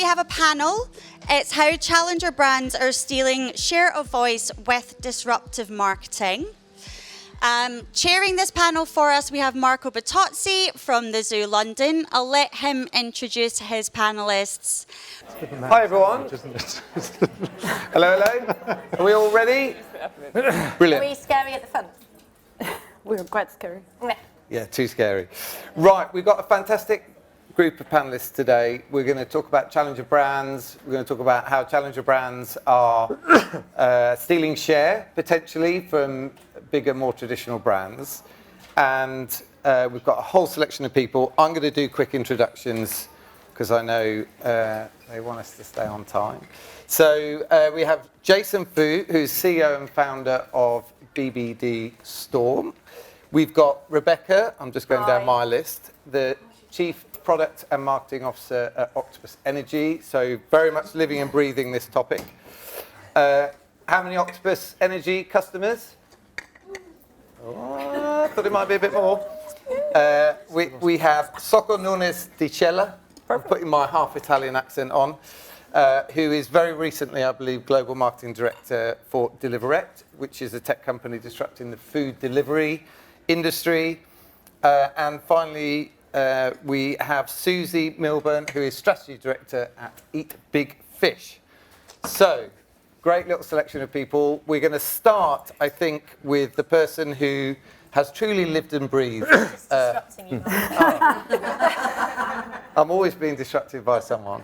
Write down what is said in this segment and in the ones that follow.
we have a panel. It's how challenger brands are stealing share of voice with disruptive marketing. Chairing this panel for us, we have Marco Bertozzi from TheZoo.London. I'll let him introduce his panelists. Hi everyone. Hello, hello. Are we all ready? Brilliant. Are we scary at the front? We're quite scary. Yeah, too scary. Right, we've got a fantastic group of panelists today. We're going to talk about challenger brands. We're going to talk about how challenger brands are stealing share, potentially, from bigger, more traditional brands. And we've got a whole selection of people. I'm going to do quick introductions because I know they want us to stay on time. So we have Jason Fu, who's CEO and founder of BBD Storm. We've got Rebecca, I'm just going down my list, the Chief Product and Marketing Officer at Octopus Energy, so very much living and breathing this topic. How many Octopus Energy customers? Oh, I thought it might be a bit more. We have Soco nuñez de cela, I'm putting my half Italian accent on, who is very recently, I believe, Global Marketing Director for Deliverect, which is a tech company disrupting the food delivery industry. And finally, we have Susie Milburn, who is Strategy Director at eatbigfish. So, great little selection of people. We're going to start, I think, with the person who has truly lived and breathed. Disrupting you. I'm always being disrupted by someone.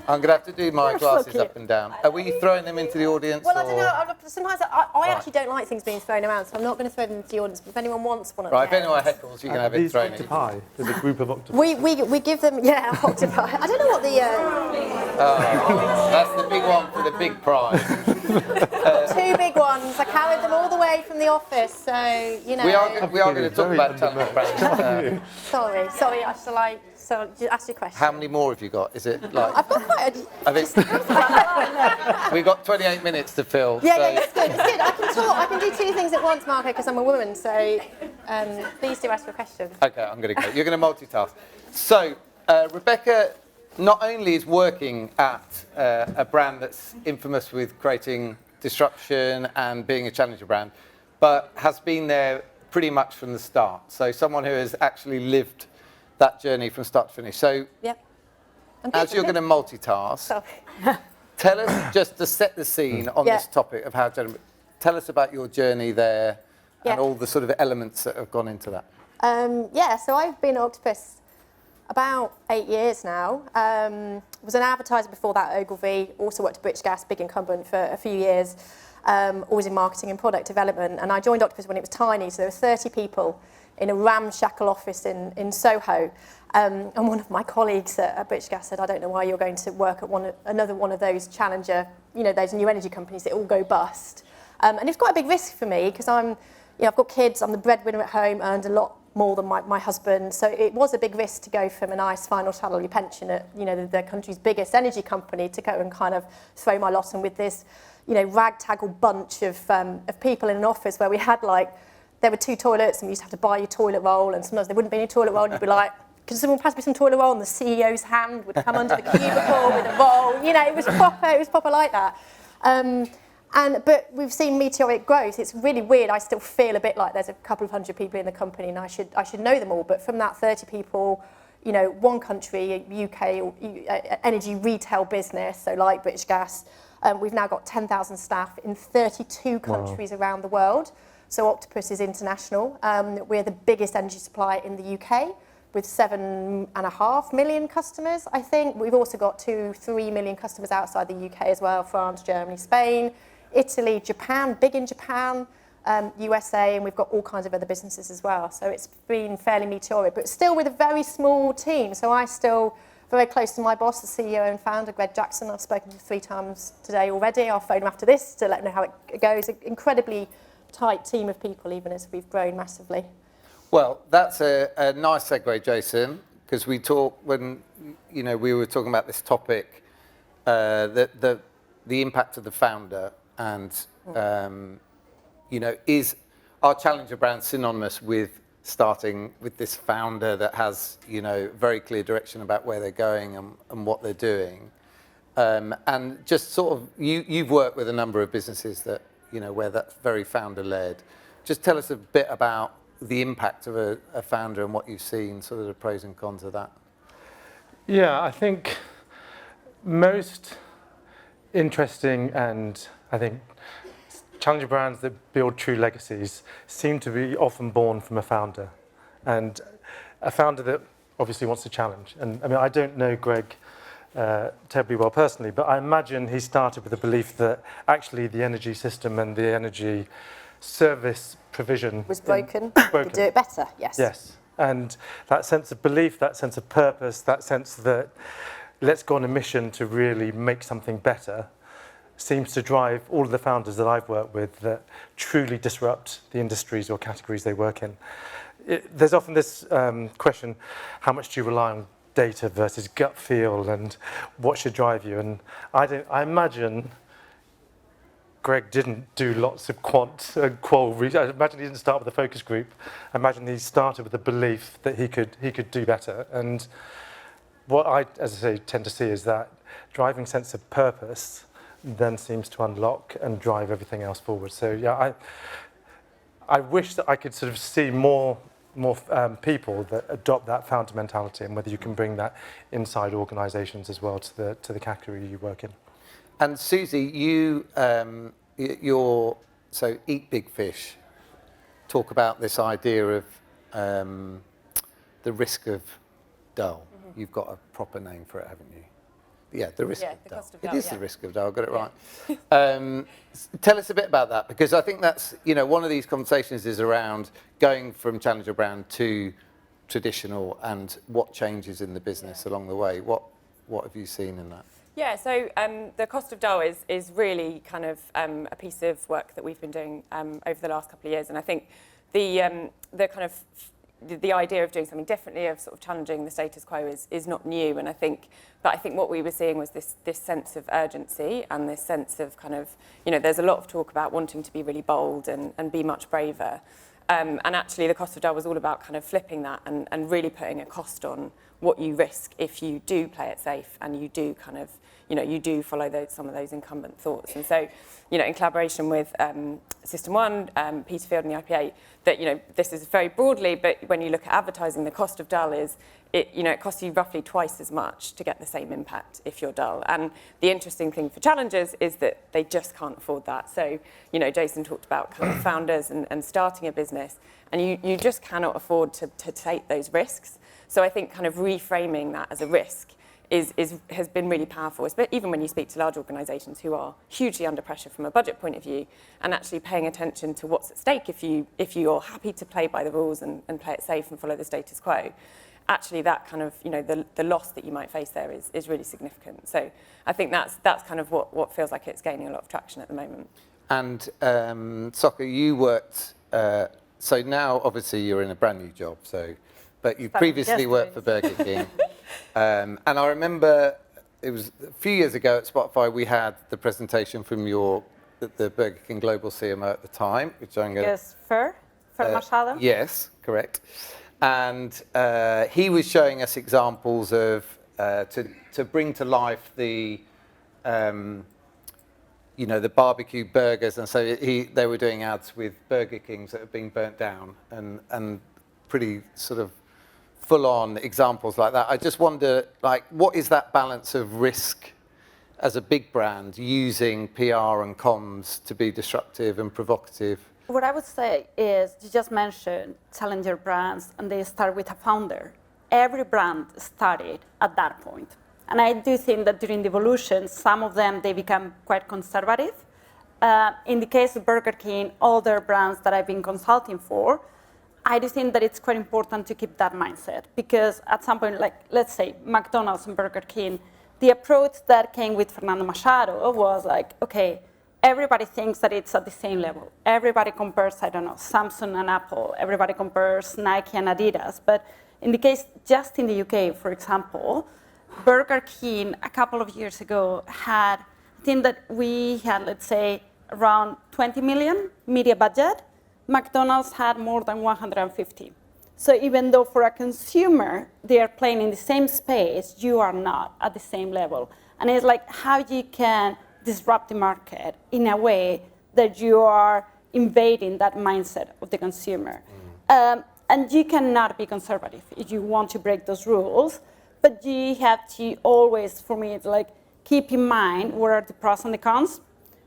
I'm going to have to do my glasses up and down. Are we throwing them into the audience? Well, I don't know. Sometimes I actually don't like things being thrown around, so I'm not going to throw them into the audience. But if anyone wants one, Right, if anyone heckles, you can have it thrown in. Octopi, there's a group of octopi. We give them, yeah, octopi. I don't know what the... That's the big one for the big prize. two big ones. I carried them all the way from the office, so, you know... We are going to talk about challenger brands. Sorry, I shall like... So, just ask your question. How many more have you got? Is it like... I've got quite a... I think we've got 28 minutes to fill. Yeah, it's good. I can talk. I can do two things at once, Marco, because I'm a woman. So please do ask your question. Okay, I'm going to go. You're going to multitask. So Rebecca not only is working at a brand that's infamous with creating disruption and being a challenger brand, but has been there pretty much from the start. So someone who has actually lived that journey from start to finish. So yep. As you're going to multitask, tell us, just to set the scene on this topic of how challenger, tell us about your journey there and all the sort of elements that have gone into that. So I've been at Octopus about 8 years now. Was an advertiser before that at Ogilvy, also worked at British Gas, big incumbent for a few years, always in marketing and product development. And I joined Octopus when it was tiny, so there were 30 people in a ramshackle office in Soho. And one of my colleagues at British Gas said, I don't know why you're going to work at another one of those challenger, those new energy companies that all go bust. And it's quite a big risk for me because I've got kids, I'm the breadwinner at home, earned a lot more than my husband. So it was a big risk to go from a nice final salary pension at, the country's biggest energy company to go and kind of throw my lot in with this, ragtaggle bunch of people in an office where we had there were 2 toilets and we used to have to buy your toilet roll, and sometimes there wouldn't be any toilet roll and you'd be like, could someone pass me some toilet roll? And the CEO's hand would come under the cubicle with a roll. It was proper like that. But we've seen meteoric growth. It's really weird. I still feel a bit like there's a couple of hundred people in the company and I should know them all. But from that 30 people, one country, UK energy retail business, so like British Gas, we've now got 10,000 staff in 32 countries around the world. So Octopus is international. We're the biggest energy supplier in the UK with 7.5 million customers, I think. We've also got 2-3 million customers outside the UK as well, France, Germany, Spain, Italy, Japan, big in Japan, USA, and we've got all kinds of other businesses as well. So it's been fairly meteoric, but still with a very small team. So I still very close to my boss, the CEO and founder, Greg Jackson. I've spoken to him 3 times today already. I'll phone him after this to let him know how it goes. Incredibly tight team of people, even as we've grown massively. Well, that's a nice segue, Jason, because we talked when we were talking about this topic, the impact of the founder, and is our challenger brand synonymous with starting with this founder that has, you know, very clear direction about where they're going and what they're doing. And just sort of, you've worked with a number of businesses that, you know, where that's very founder-led. Just tell us a bit about the impact of a founder and what you've seen, sort of the pros and cons of that. Yeah, I think most interesting and I think challenger brands that build true legacies seem to be often born from a founder, and a founder that obviously wants to challenge. And I mean, I don't know Greg terribly well personally, but I imagine he started with the belief that actually the energy system and the energy service provision Was broken. Could do it better. Yes. Yes, and that sense of belief, that sense of purpose, that sense that let's go on a mission to really make something better seems to drive all of the founders that I've worked with that truly disrupt the industries or categories they work in. There's often this question, how much do you rely on data versus gut feel, and what should drive you? And I imagine Greg didn't do lots of quant and qual research. I imagine he didn't start with a focus group. I imagine he started with the belief that he could do better. And what I, as I say, tend to see is that driving sense of purpose then seems to unlock and drive everything else forward. So yeah, I wish that I could sort of see more people that adopt that founder mentality, and whether you can bring that inside organisations as well to the category you work in. And Susie, you're so eatbigfish. Talk about this idea of the risk of dull. Mm-hmm. You've got a proper name for it, haven't you? Yeah, the risk of dull. It is the risk of dull. I got it right. Tell us a bit about that, because I think that's, you know, one of these conversations is around going from challenger brand to traditional and what changes in the business along the way. What have you seen in that? Yeah, so the cost of dull is really kind of a piece of work that we've been doing over the last couple of years, and I think the kind of the idea of doing something differently, of sort of challenging the status quo, is not new. And I think what we were seeing was this sense of urgency and this sense of kind of, you know, there's a lot of talk about wanting to be really bold and be much braver. And actually the cost of dull was all about kind of flipping that and really putting a cost on what you risk if you do play it safe and you do kind of, you know, you do follow some of those incumbent thoughts. And so, you know, in collaboration with System 1, Peter Field and the IPA, that, you know, this is very broadly, but when you look at advertising, the cost of dull is, it costs you roughly twice as much to get the same impact if you're dull. And the interesting thing for challengers is that they just can't afford that. So, you know, Jason talked about kind of founders and starting a business, and you just cannot afford to take those risks. So I think kind of reframing that as a risk has been really powerful, but even when you speak to large organisations who are hugely under pressure from a budget point of view, and actually paying attention to what's at stake if you're happy to play by the rules and play it safe and follow the status quo, actually that kind of, you know, the loss that you might face there is really significant. So I think that's kind of what feels like it's gaining a lot of traction at the moment. And Soco, you worked, so now obviously you're in a brand new job, but you previously worked for Burger King. And I remember it was a few years ago at Spotify, we had the presentation from the Burger King Global CMO at the time, which I'm going to... Yes, Fer Machado? Yes, correct. And he was showing us examples of, to bring to life the, you know, the barbecue burgers. And so they were doing ads with Burger Kings that had been burnt down and pretty sort of full-on examples like that. I just wonder, like, what is that balance of risk as a big brand using PR and comms to be disruptive and provocative? What I would say is, you just mentioned challenger brands, and they start with a founder. Every brand started at that point. And I do think that during the evolution, some of them, they become quite conservative. In the case of Burger King, other brands that I've been consulting for, I do think that it's quite important to keep that mindset, because at some point, like, let's say McDonald's and Burger King, the approach that came with Fernando Machado was like, okay, everybody thinks that it's at the same level. Everybody compares, I don't know, Samsung and Apple. Everybody compares Nike and Adidas. But in the case, just in the UK, for example, Burger King a couple of years ago had, I think that we had, let's say, around 20 million media budget. McDonald's had more than 150. So even though for a consumer, they are playing in the same space, you are not at the same level. And it's like how you can disrupt the market in a way that you are invading that mindset of the consumer. And you cannot be conservative if you want to break those rules, but you have to always, for me, it's like, keep in mind what are the pros and the cons,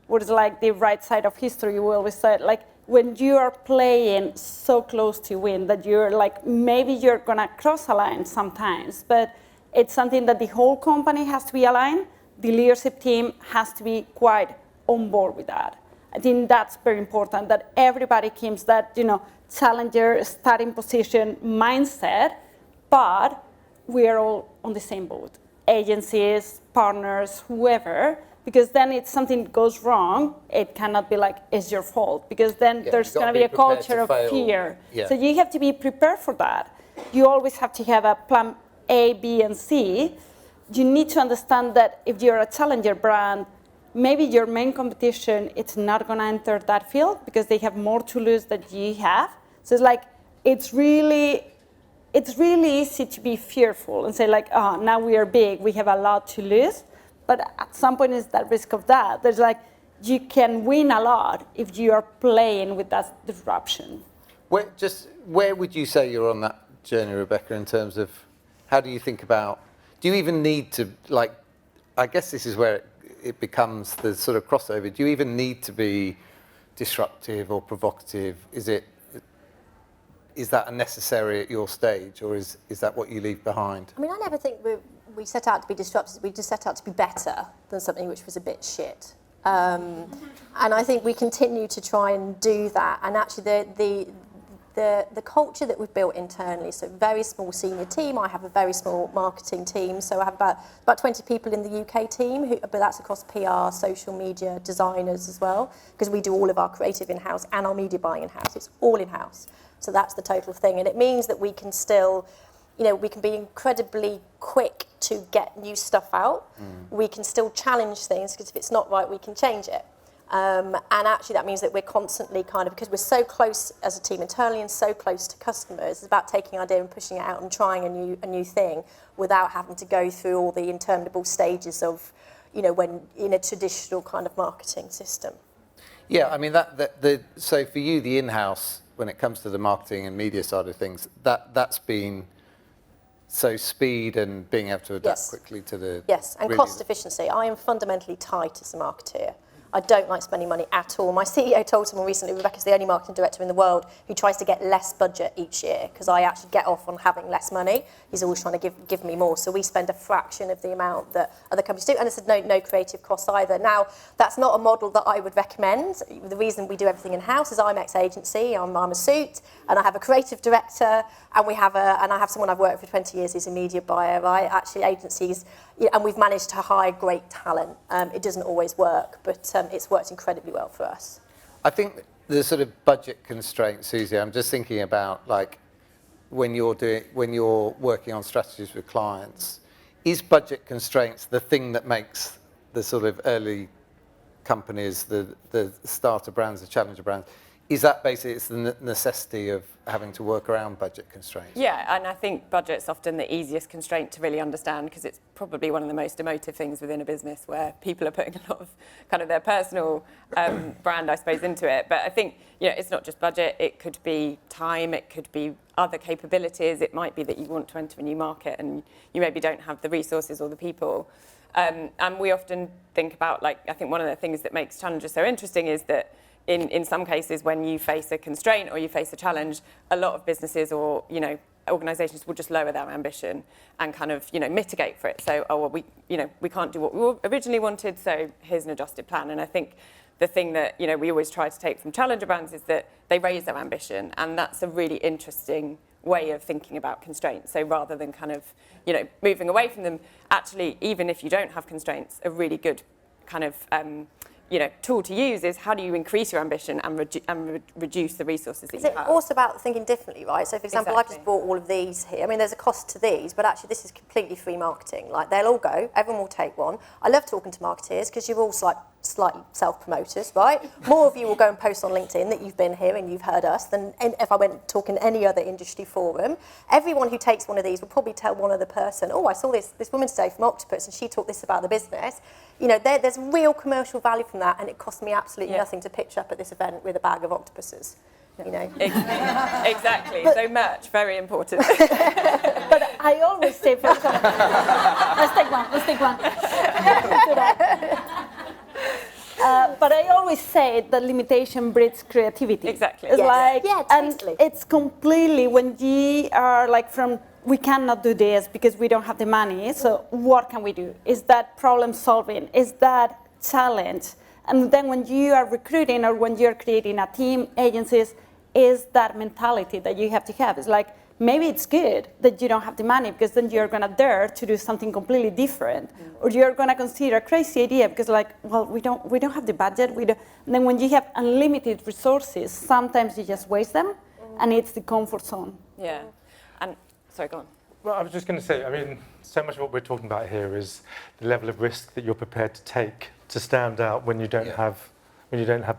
what is like the right side of history. We always say, like, when you are playing so close to win that you're like, maybe you're gonna cross a line sometimes, but it's something that the whole company has to be aligned. The leadership team has to be quite on board with that. I think that's very important, that everybody keeps that, challenger starting position mindset, but we are all on the same boat. Agencies, partners, whoever, because then if something goes wrong, it cannot be like, it's your fault, because then there's going to be a culture of fear. Yeah. So you have to be prepared for that. You always have to have a plan A, B, and C. You need to understand that if you're a challenger brand, maybe your main competition, it's not going to enter that field because they have more to lose than you have. So it's like, it's really easy to be fearful and say like, oh, now we are big, we have a lot to lose. But at some point, it's that risk of that. There's like, you can win a lot if you are playing with that disruption. Where would you say you're on that journey, Rebecca, in terms of how do you think about, do you even need to, like, I guess this is where it becomes the sort of crossover. Do you even need to be disruptive or provocative? Is that unnecessary at your stage, or is that what you leave behind? I mean, I never think we set out to be disruptive. We just set out to be better than something which was a bit shit. And I think we continue to try and do that. And actually, the culture that we've built internally, so very small senior team. I have a very small marketing team, so I have about 20 people in the UK team, but that's across PR, social media, designers as well, because we do all of our creative in-house and our media buying in-house. It's all in-house. So that's the total thing. And it means that we can still, we can be incredibly quick to get new stuff out. We can still challenge things, because if it's not right, we can change it. And actually that means that we're constantly because we're so close as a team internally and so close to customers, it's about taking an idea and pushing it out and trying a new thing without having to go through all the interminable stages of, when in a traditional kind of marketing system. Yeah, I mean, so for you, the in-house, when it comes to the marketing and media side of things, that's been, so speed and being able to adapt quickly to the... Yes, and cost efficiency. I am fundamentally tight as a marketeer. I don't like spending money at all. My CEO told someone recently, Rebecca's the only marketing director in the world who tries to get less budget each year, because I actually get off on having less money. He's always trying to give me more. So we spend a fraction of the amount that other companies do. And I said no creative costs either. Now, that's not a model that I would recommend. The reason we do everything in-house is I'm ex-agency, I'm a suit, and I have a creative director, and I have someone I've worked with for 20 years who's a media buyer, right? Actually, agencies, and we've managed to hire great talent. It doesn't always work, but it's worked incredibly well for us. I think the sort of budget constraints, Susie, I'm just thinking about, like, when you're working on strategies with clients, is budget constraints the thing that makes the sort of early companies, the starter brands, the challenger brands? Is that basically it's the necessity of having to work around budget constraints? Yeah, and I think budget's often the easiest constraint to really understand, because it's probably one of the most emotive things within a business, where people are putting a lot of kind of their personal brand, I suppose, into it. But I think, it's not just budget. It could be time. It could be other capabilities. It might be that you want to enter a new market and you maybe don't have the resources or the people. And we often think about, I think one of the things that makes challenges so interesting is that in some cases, when you face a constraint or you face a challenge, a lot of businesses or, organisations will just lower their ambition and kind of, mitigate for it. So, we can't do what we originally wanted, so here's an adjusted plan. And I think the thing that, we always try to take from challenger brands is that they raise their ambition, and that's a really interesting way of thinking about constraints. So rather than kind of, moving away from them, actually, even if you don't have constraints, a really good kind of tool to use is how do you increase your ambition and reduce the resources that you have. It's also about thinking differently, right? So, for example, I've just bought all of these here. I mean, there's a cost to these, but actually this is completely free marketing. Like, they'll all go, everyone will take one. I love talking to marketeers because you're all like slightly self-promoters, right? More of you will go and post on LinkedIn that you've been here and you've heard us than if I went talking any other industry forum. Everyone who takes one of these will probably tell one other person, oh, I saw this woman today from Octopus and she talked this about the business. You know, there's real commercial value from that, and it cost me absolutely nothing to pitch up at this event with a bag of octopuses. You know. Exactly. So merch, very important. But I always say, for example, let's take one. But I always say that limitation breeds creativity. Exactly. It's Yes. like, Yeah, and totally. it's completely when you are like we cannot do this because we don't have the money. So what can we do? Is that problem solving? Is that challenge? And then when you are recruiting or when you're creating a team, agencies, is that mentality that you have to have. It's like, maybe it's good that you don't have the money because then you're going to dare to do something completely different. Or you're going to consider a crazy idea because like, well, we don't have the budget. And then when you have unlimited resources, sometimes you just waste them and it's the comfort zone. Yeah. And, sorry, go on. Well, I was just going to say, I mean, so much of what we're talking about here is the level of risk that you're prepared to take to stand out when you don't have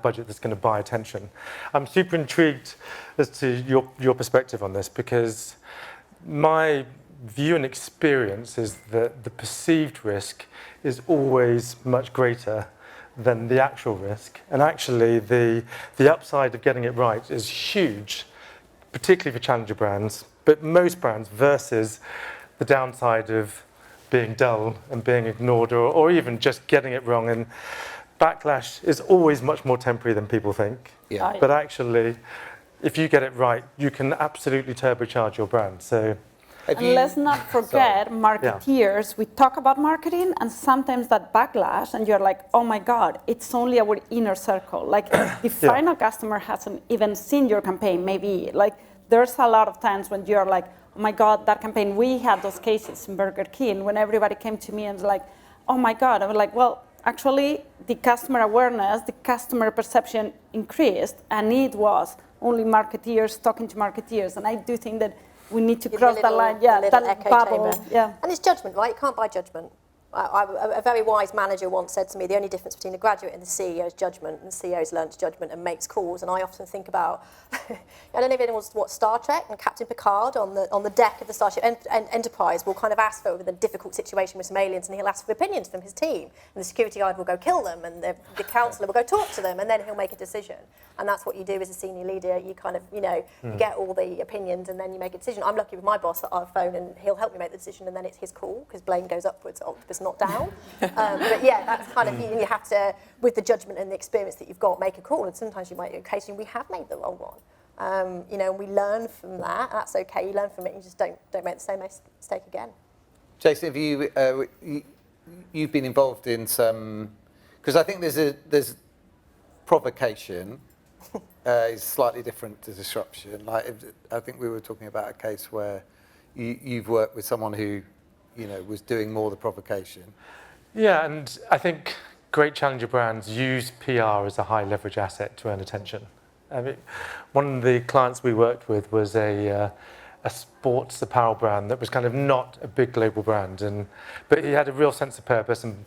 budget that's going to buy attention. I'm super intrigued as to your perspective on this, because my view and experience is that the perceived risk is always much greater than the actual risk. And actually, the upside of getting it right is huge, particularly for challenger brands, but most brands, versus the downside of being dull and being ignored, or even just getting it wrong. And backlash is always much more temporary than people think. Yeah. But actually, if you get it right, you can absolutely turbocharge your brand. So, And let's not forget, marketeers, we talk about marketing and sometimes that backlash and you're like, oh my God, it's only our inner circle. Like the final customer hasn't even seen your campaign, maybe. Like there's a lot of times when you're like, oh my God, that campaign, we had those cases in Burger King when everybody came to me and was like, oh my God. I was like, well, actually, the customer awareness, the customer perception increased, and it was only marketeers talking to marketeers. And I do think that we need to cross that line, that bubble. Yeah. And it's judgment, right? You can't buy judgment. A very wise manager once said to me, the only difference between a graduate and the CEO is judgment, and the CEO's learns judgment and makes calls. And I often think about, I don't know if anyone's watched Star Trek, and Captain Picard on the deck of the Starship Enterprise will kind of ask for a difficult situation with some aliens, and he'll ask for opinions from his team. And the security guard will go kill them, and the counsellor will go talk to them, and then he'll make a decision. And that's what you do as a senior leader. You kind of, you get all the opinions, and then you make a decision. I'm lucky with my boss that I phone, and he'll help me make the decision, and then it's his call, because blame goes upwards, Octopus not down. But yeah, that's kind of, you have to, with the judgment and the experience that you've got, make a call. And sometimes you might, occasionally, we have made the wrong one. And we learn from that. That's okay. You learn from it. You just don't make the same mistake again. Jason, have you've been involved in some, because I think there's provocation is slightly different to disruption. Like I think we were talking about a case where you've worked with someone who, was doing more the provocation. Yeah, and I think great challenger brands use PR as a high leverage asset to earn attention. I mean, one of the clients we worked with was a sports apparel brand that was kind of not a big global brand, but he had a real sense of purpose, and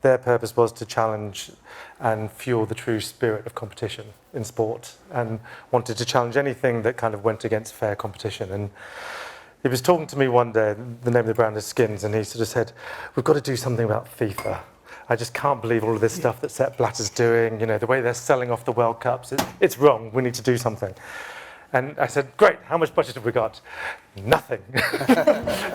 their purpose was to challenge and fuel the true spirit of competition in sport, and wanted to challenge anything that kind of went against fair competition. And he was talking to me one day, the name of the brand is Skins, and he sort of said, we've got to do something about FIFA. I just can't believe all of this stuff that Sepp Blatter's doing, the way they're selling off the World Cups. It's wrong, we need to do something. And I said, great, how much budget have we got? Nothing.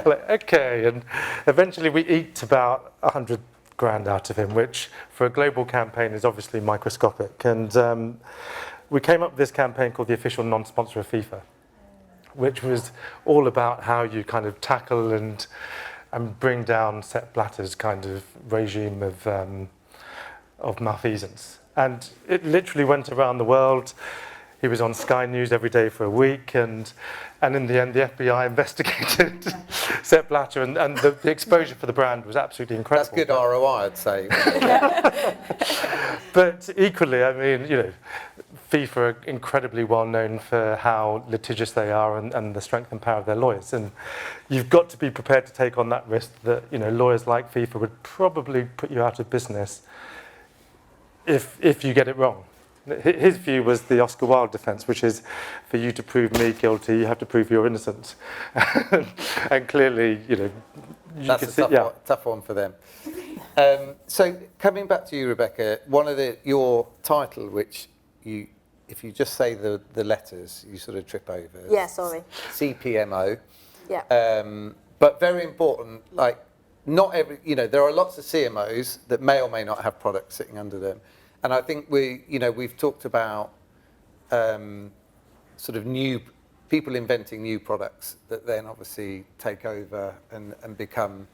Like, okay, and eventually we eked about 100 grand out of him, which for a global campaign is obviously microscopic. And we came up with this campaign called the Official Non-Sponsor of FIFA, which was all about how you kind of tackle and bring down Sepp Blatter's kind of regime of malfeasance. And it literally went around the world. He was on Sky News every day for a week, and in the end, the FBI investigated Sepp Blatter, and the exposure for the brand was absolutely incredible. That's good ROI, I'd say. But equally, I mean, FIFA are incredibly well known for how litigious they are and the strength and power of their lawyers. And you've got to be prepared to take on that risk that, lawyers like FIFA would probably put you out of business if you get it wrong. His view was the Oscar Wilde defence, which is, for you to prove me guilty, you have to prove you're innocent. And clearly, you know, That's a tough one for them. So coming back to you, Rebecca, one of your title, which if you just say the letters, you sort of trip over. Yeah, sorry. CPMO. Yeah. But very important, like not every, you know, there are lots of CMOs that may or may not have products sitting under them. And I think we've talked about sort of new people inventing new products that then obviously take over and become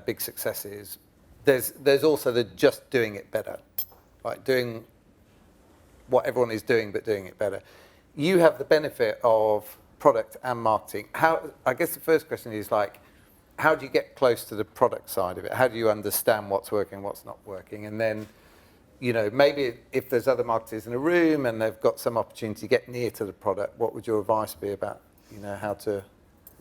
big successes. There's also the just doing it better, like doing what everyone is doing but doing it better. You have the benefit of product and marketing. I guess the first question is like, how do you get close to the product side of it? How do you understand what's working, what's not working? And then, you know, maybe if there's other marketers in a room and they've got some opportunity to get near to the product, what would your advice be about, you know, how to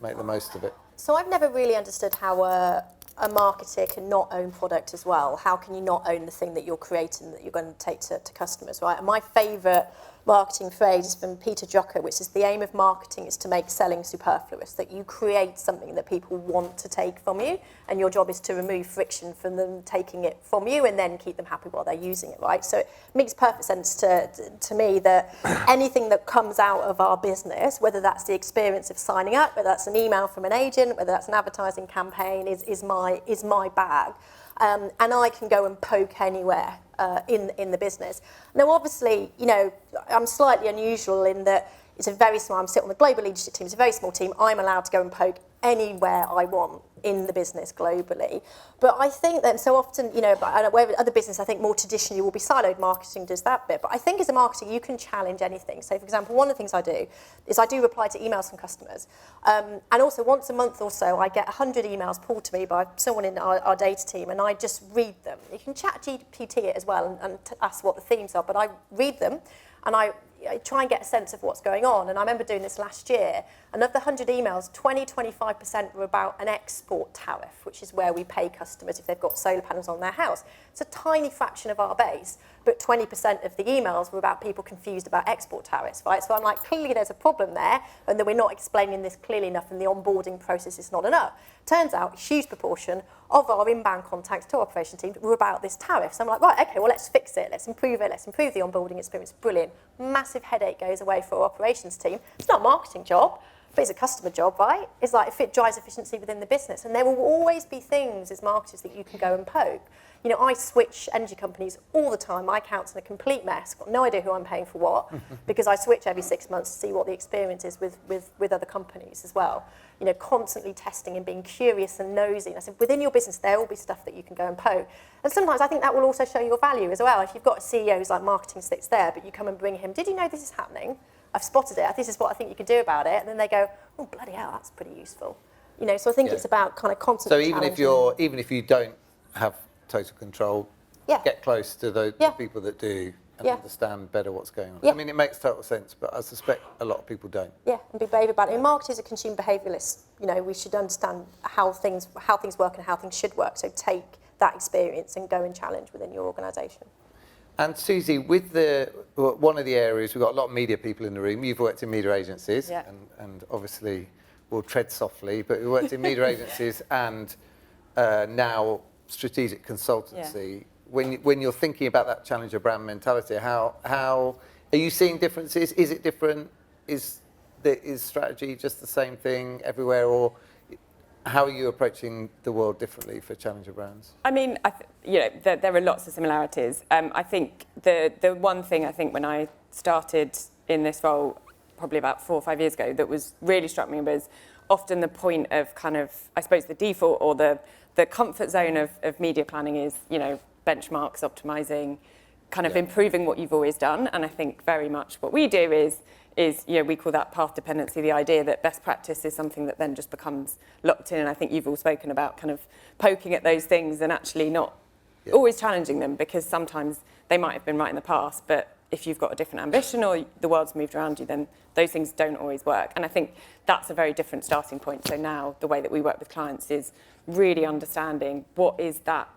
make the most of it? So I've never really understood how a marketer can not own product as well. How can you not own the thing that you're creating that you're going to take to customers, right? And my favourite marketing phrase is from Peter Drucker, which is the aim of marketing is to make selling superfluous, that you create something that people want to take from you, and your job is to remove friction from them taking it from you and then keep them happy while they're using it, right? So it makes perfect sense to me that anything that comes out of our business, whether that's the experience of signing up, whether that's an email from an agent, whether that's an advertising campaign, is my bag. And I can go and poke anywhere in the business. Now, obviously, you know, I'm slightly unusual in that it's a very small, I'm sitting on the global leadership team, it's a very small team. I'm allowed to go and poke anywhere I want in the business globally. But I think that so often, you know, where other business, I think more traditionally will be siloed, marketing does that bit. But I think as a marketer, you can challenge anything. So, for example, one of the things I do is I do reply to emails from customers. And also once a month or so, I get 100 emails pulled to me by someone in our data team, and I just read them. You can chat GPT it as well and ask what the themes are, but I read them and I try and get a sense of what's going on. And I remember doing this last year, and of the 100 emails, 20-25% were about an export tariff, which is where we pay customers if they've got solar panels on their house. It's a tiny fraction of our base, but 20% of the emails were about people confused about export tariffs, right? So I'm like, clearly there's a problem there, and that we're not explaining this clearly enough, and the onboarding process is not enough. Turns out a huge proportion of our inbound contacts to our operations team were about this tariff. So I'm like, right, okay, well, let's fix it, let's improve the onboarding experience. Brilliant. Massive headache goes away for our operations team. It's not a marketing job, but it's a customer job, right? It's like if it drives efficiency within the business. And there will always be things as marketers that you can go and poke. You know, I switch energy companies all the time. My account's in a complete mess. Got no idea who I'm paying for what, because I switch every 6 months to see what the experience is with other companies as well. You know, constantly testing and being curious and nosy. And I said, within your business, there will be stuff that you can go and poke. And sometimes I think that will also show your value as well. If you've got a CEO who's like marketing sits there, but you come and bring him, did you know this is happening? I've spotted it. This is what I think you could do about it. And then they go, oh, bloody hell, that's pretty useful. You know, so I think it's about kind of constantly challenging. Even if you don't have total control, get close to the people that do and understand better what's going on. I mean, it makes total sense, but I suspect a lot of people don't. Yeah, and be brave about it. And marketers are consumer behaviouralists. You know, we should understand how things work and how things should work. So take that experience and go and challenge within your organisation. And Susie, with one of the areas, we've got a lot of media people in the room. You've worked in media agencies, and obviously we'll tread softly, but we worked in media agencies and now strategic consultancy. Yeah. When you're thinking about that challenger brand mentality, how are you seeing differences? Is it different? Is strategy just the same thing everywhere, or how are you approaching the world differently for challenger brands? I mean, there are lots of similarities. I think the one thing I think when I started in this role, probably about 4 or 5 years ago, that was really struck me was often the point of kind of, I suppose, the default or the comfort zone of media planning is, you know, benchmarks, optimizing, kind of improving what you've always done. And I think very much what we do is, you know, we call that path dependency, the idea that best practice is something that then just becomes locked in. And I think you've all spoken about kind of poking at those things and actually not always challenging them, because sometimes they might have been right in the past, but if you've got a different ambition or the world's moved around you, then those things don't always work. And I think that's a very different starting point. So now the way that we work with clients is really understanding what's that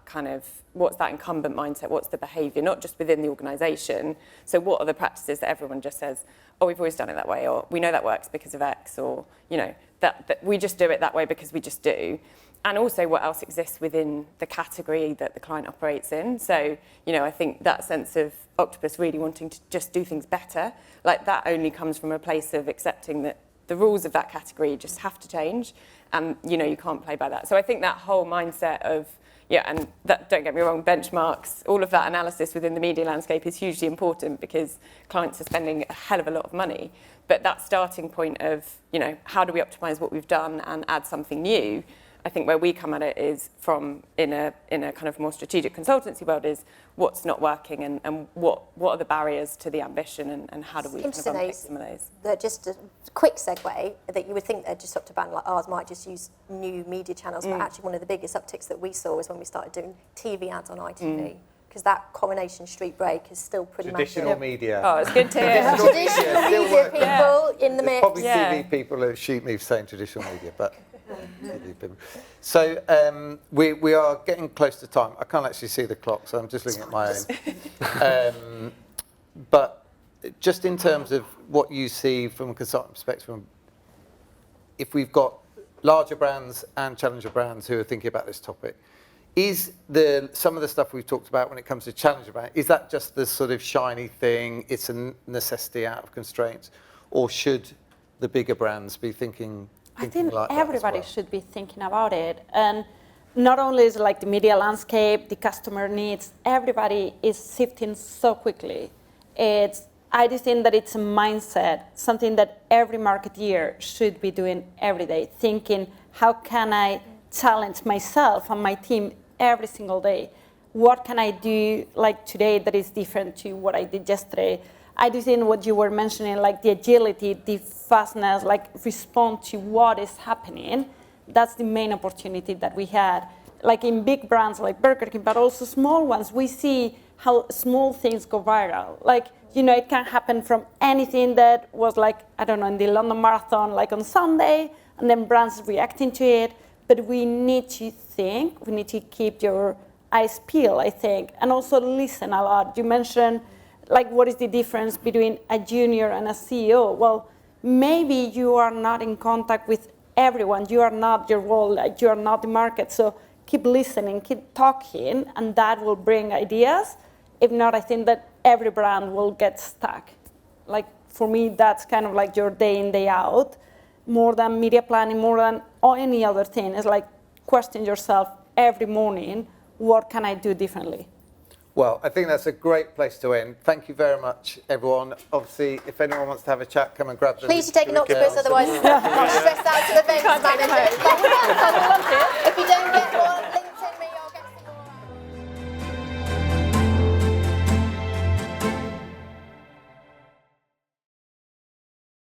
incumbent mindset, what's the behaviour, not just within the organisation. So what are the practices that everyone just says, oh, we've always done it that way, or we know that works because of X, or, you know, that we just do it that way because we just do. And also what else exists within the category that the client operates in. So, you know, I think that sense of Octopus really wanting to just do things better, like that only comes from a place of accepting that the rules of that category just have to change, and, you know, you can't play by that. So I think that whole mindset of, and that, don't get me wrong, benchmarks, all of that analysis within the media landscape is hugely important because clients are spending a hell of a lot of money. But that starting point of, you know, how do we optimise what we've done and add something new? I think where we come at it is from in a kind of more strategic consultancy world is what's not working and what are the barriers to the ambition and how do we kind of unpick some of those. Just a quick segue, that you would think a disruptive brand like ours might just use new media channels, but actually one of the biggest upticks that we saw was when we started doing TV ads on ITV. Because that Coronation Street break is still pretty much Traditional media. Oh, it's good to hear. Traditional media people in the mix. Probably TV people who shoot me for saying traditional media, but... So we are getting close to time. I can't actually see the clock, so I'm just looking at my own. But just in terms of what you see from a consultant perspective, if we've got larger brands and challenger brands who are thinking about this topic, is some of the stuff we've talked about when it comes to challenger brand, is that just the sort of shiny thing, it's a necessity out of constraints, or should the bigger brands be thinking I think like everybody should be thinking about it. And not only is like the media landscape, the customer needs, everybody is shifting so quickly. I just think that it's a mindset, something that every marketeer should be doing every day, thinking, how can I challenge myself and my team every single day? What can I do like today that is different to what I did yesterday? I do think what you were mentioning, like the agility, the fastness, like respond to what is happening, that's the main opportunity that we had. Like in big brands like Burger King, but also small ones, we see how small things go viral. Like, you know, it can happen from anything that was like, I don't know, in the London Marathon, like on Sunday, and then brands reacting to it. But we need to think, we need to keep your eyes peeled, I think, and also listen a lot. You mentioned, like, what is the difference between a junior and a CEO? Well, maybe you are not in contact with everyone. You are not your role, like you are not the market. So keep listening, keep talking, and that will bring ideas. If not, I think that every brand will get stuck. Like, for me, that's kind of like your day in, day out. More than media planning, more than any other thing. It's like question yourself every morning, what can I do differently? Well, I think that's a great place to end. Thank you very much, everyone. Obviously, if anyone wants to have a chat, come and grab them. Please take an Octopus, otherwise I'm stressed out to the venue manager.